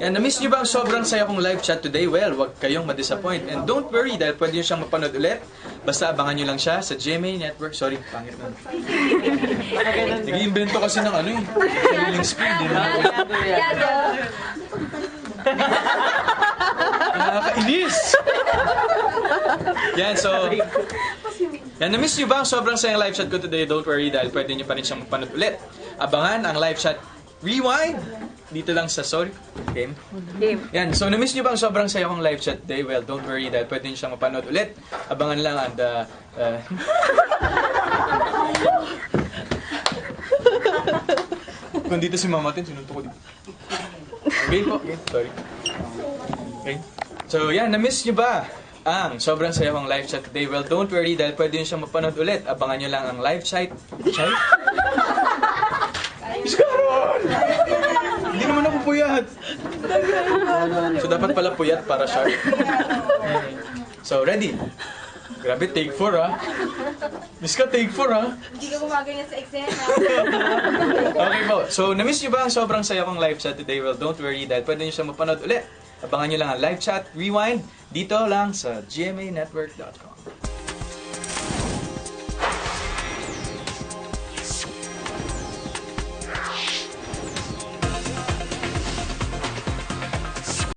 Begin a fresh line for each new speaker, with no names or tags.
Yan, na-miss nyo ba ang sobrang saya kong live chat today? Well, wag kayong ma-disappoint. And don't worry, dahil pwede nyo siyang mapanood ulit. Basta abangan nyo lang siya sa GMA Network. Sorry, pangit na. Nag-iimbento kasi ng ano eh. Sariling screen, di na. Nakakainis! Yan, so... Yan, na-miss nyo ba ang sobrang sayang live chat ko today? Don't worry, dahil pwede nyo pa rin siyang mapanood ulit. Abangan ang live chat rewind dito lang sa Game. Yan, so na-miss nyo ba ang sobrang saya kong live chat today? Well, don't worry, dahil pwede nyo siyang mapanood ulit. Abangan lang and... Kung dito si Mama Tin, sinunto ko dito. Okay po, okay, sorry. Okay. So yan, na-miss nyo ba ang sobrang saya kong live chat today? Well, don't worry, dahil pwede nyo siyang mapanood ulit. Abangan nyo lang ang live chat. Miss Carol! Hindi naman ako puyat. So, dapat pala puyat para sharp. So, ready? Grabe, take 4 ha. Miss ka, take 4 ha.
Hindi ka gumaganyan sa exam.
Okay po. So, na-miss nyo ba ang sobrang saya kong live chat today? Well, don't worry, dahil pwede nyo siya mapanood ulit. Abangan nyo lang ang live chat rewind dito lang sa gmanetwork.com.